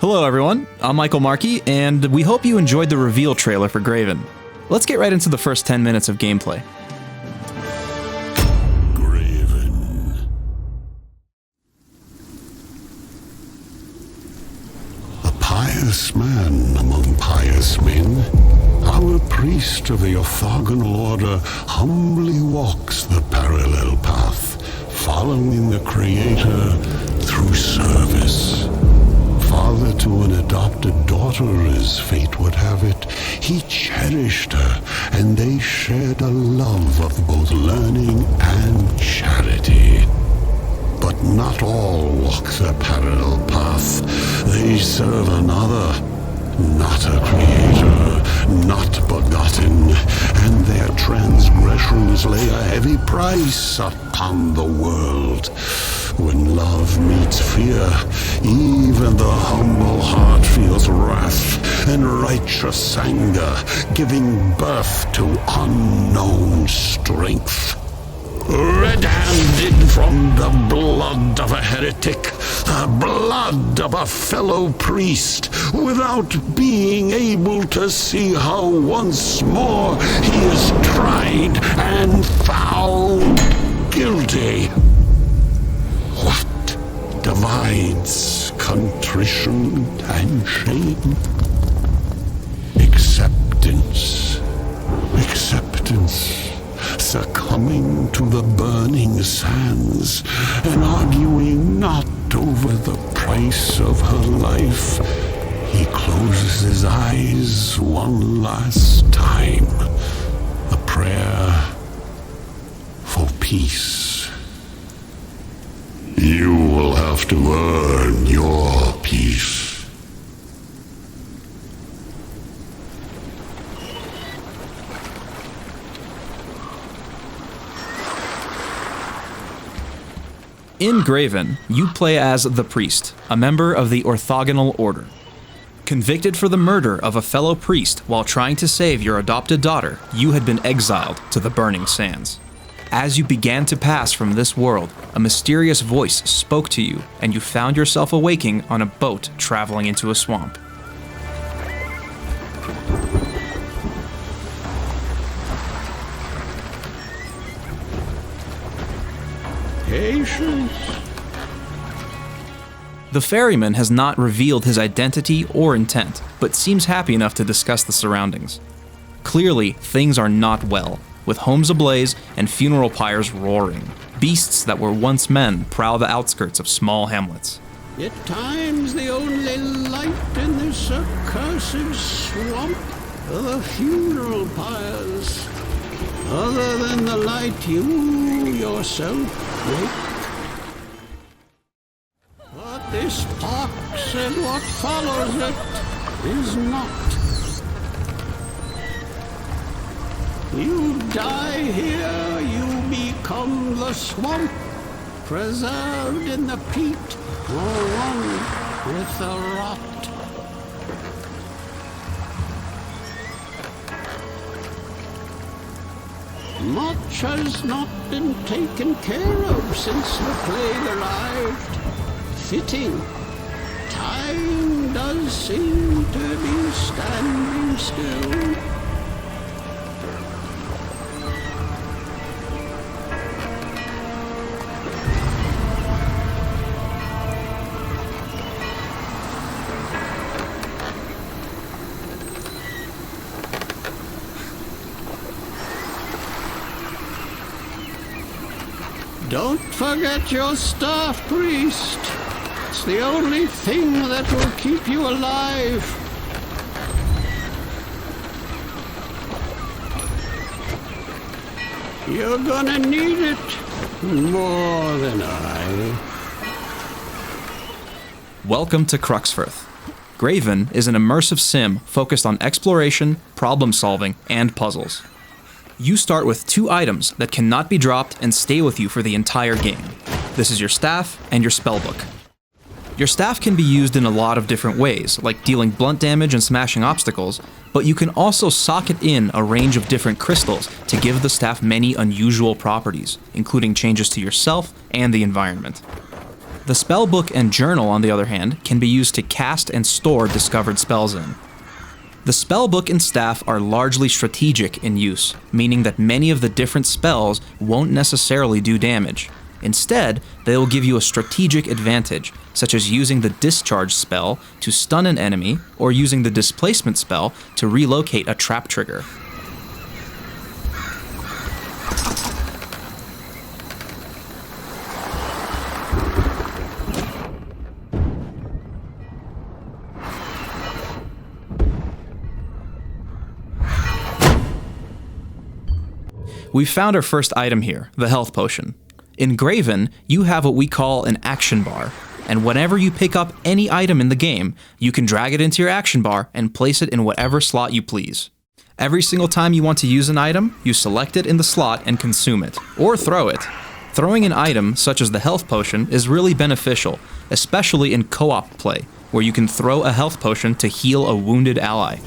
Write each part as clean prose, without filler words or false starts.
Hello everyone, I'm Michael Markey, and we hope you enjoyed the reveal trailer for GRAVEN. Let's get right into the first 10 minutes of gameplay. GRAVEN. A pious man among pious men, our priest of the Orthogonal order humbly walks the parallel path, following the Creator through service. Father to an adopted daughter, as fate would have it, he cherished her, and they shared a love of both learning and charity. But not all walk the parallel path. They serve another, not a creator, not begotten, and their transgressions lay a heavy price upon the world. When love meets fear, even the humble heart feels wrath and righteous anger, giving birth to unknown strength. Red-handed from the blood of a heretic, the blood of a fellow priest, without being able to see how once more he is tried and found guilty. What divides contrition and shame? Acceptance. Succumbing to the burning sands and arguing not over the price of her life, he closes his eyes one last time. A prayer for peace. You will have to earn your peace. In GRAVEN, you play as the priest, a member of the Orthogonal order. Convicted for the murder of a fellow priest while trying to save your adopted daughter, you had been exiled to the burning sands. As you began to pass from this world, a mysterious voice spoke to you, and you found yourself awaking on a boat traveling into a swamp. Patience. The ferryman has not revealed his identity or intent, but seems happy enough to discuss the surroundings. Clearly, things are not well, with homes ablaze and funeral pyres roaring. Beasts that were once men prowl the outskirts of small hamlets. At times the only light in this accursed swamp are the funeral pyres, other than the light you yourself make. But this pox and what follows it is not. You die here, you become the swamp, preserved in the peat, or one with the rot. Much has not been taken care of since the plague arrived. Fitting. Time does seem to be standing still. Don't forget your staff, priest. It's the only thing that will keep you alive. You're gonna need it more than I. Welcome to Cruxforth. GRAVEN is an immersive sim focused on exploration, problem solving, and puzzles. You start with 2 items that cannot be dropped and stay with you for the entire game. This is your staff and your spellbook. Your staff can be used in a lot of different ways, like dealing blunt damage and smashing obstacles, but you can also socket in a range of different crystals to give the staff many unusual properties, including changes to yourself and the environment. The spellbook and journal, on the other hand, can be used to cast and store discovered spells in. The spellbook and staff are largely strategic in use, meaning that many of the different spells won't necessarily do damage. Instead, they will give you a strategic advantage, such as using the discharge spell to stun an enemy, or using the displacement spell to relocate a trap trigger. We've found our first item here, the health potion. In Graven, you have what we call an action bar, and whenever you pick up any item in the game, you can drag it into your action bar and place it in whatever slot you please. Every single time you want to use an item, you select it in the slot and consume it, or throw it. Throwing an item, such as the health potion, is really beneficial, especially in co-op play, where you can throw a health potion to heal a wounded ally.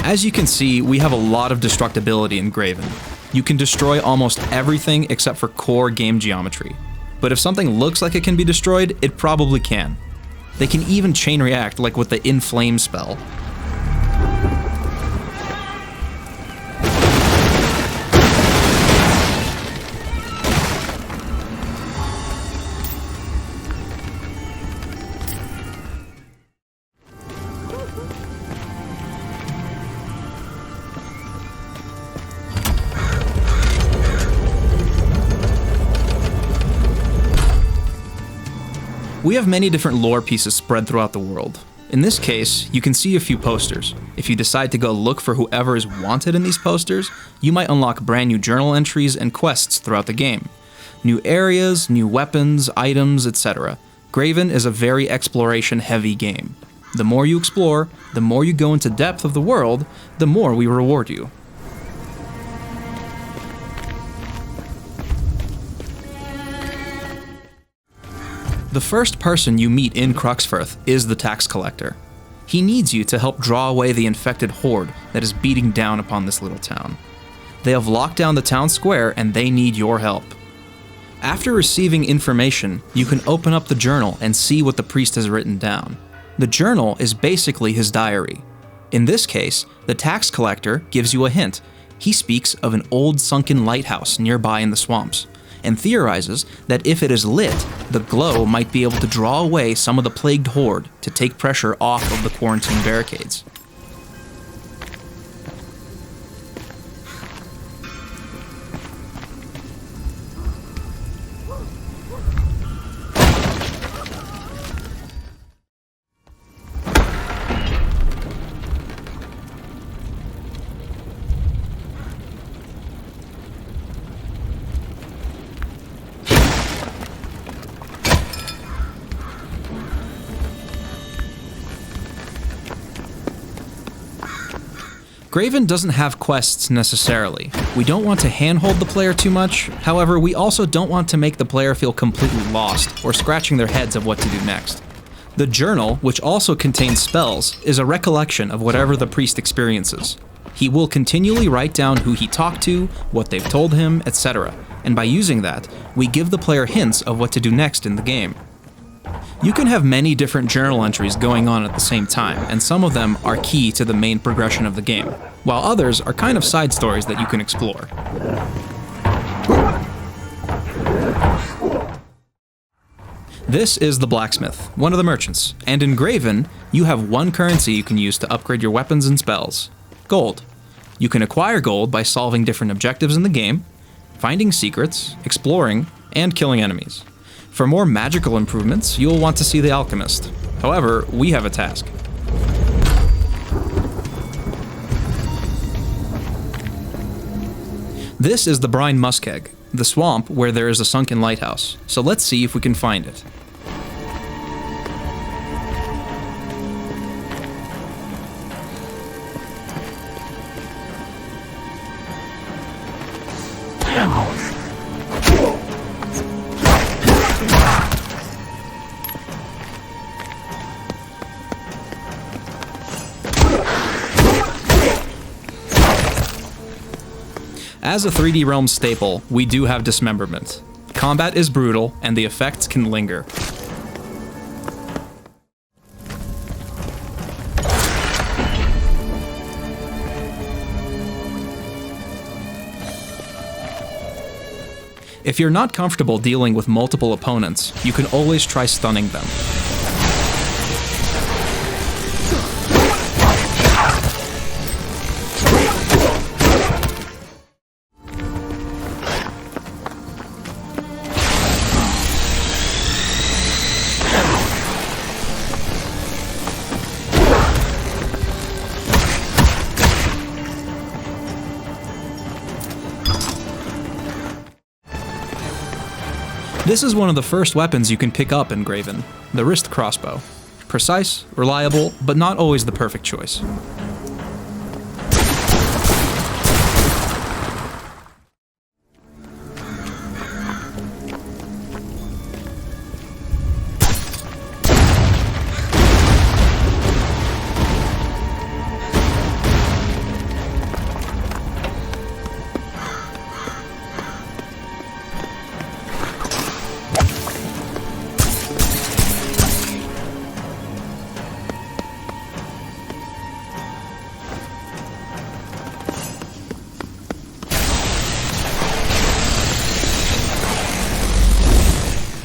As you can see, we have a lot of destructibility in Graven. You can destroy almost everything except for core game geometry. But if something looks like it can be destroyed, it probably can. They can even chain react, like with the Inflame spell. We have many different lore pieces spread throughout the world. In this case, you can see a few posters. If you decide to go look for whoever is wanted in these posters, you might unlock brand new journal entries and quests throughout the game. New areas, new weapons, items, etc. Graven is a very exploration-heavy game. The more you explore, the more you go into depth of the world, the more we reward you. The first person you meet in Cruxforth is the tax collector. He needs you to help draw away the infected horde that is beating down upon this little town. They have locked down the town square and they need your help. After receiving information, you can open up the journal and see what the priest has written down. The journal is basically his diary. In this case, the tax collector gives you a hint. He speaks of an old sunken lighthouse nearby in the swamps, and theorizes that if it is lit, the glow might be able to draw away some of the plagued horde to take pressure off of the quarantine barricades. Graven doesn't have quests necessarily. We don't want to handhold the player too much, however, we also don't want to make the player feel completely lost or scratching their heads of what to do next. The journal, which also contains spells, is a recollection of whatever the priest experiences. He will continually write down who he talked to, what they've told him, etc., and by using that, we give the player hints of what to do next in the game. You can have many different journal entries going on at the same time, and some of them are key to the main progression of the game, while others are kind of side stories that you can explore. This is the blacksmith, one of the merchants, and in Graven, you have one currency you can use to upgrade your weapons and spells: gold. You can acquire gold by solving different objectives in the game, finding secrets, exploring, and killing enemies. For more magical improvements, you'll want to see the alchemist. However, we have a task. This is the Brine Muskeg, the swamp where there is a sunken lighthouse, so let's see if we can find it. As a 3D Realm staple, we do have Dismemberment. Combat is brutal, and the effects can linger. If you're not comfortable dealing with multiple opponents, you can always try stunning them. This is one of the first weapons you can pick up in Graven, the wrist crossbow. Precise, reliable, but not always the perfect choice.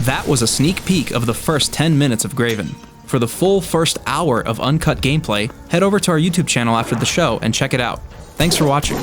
That was a sneak peek of the first 10 minutes of Graven. For the full first hour of uncut gameplay, head over to our YouTube channel after the show and check it out. Thanks for watching.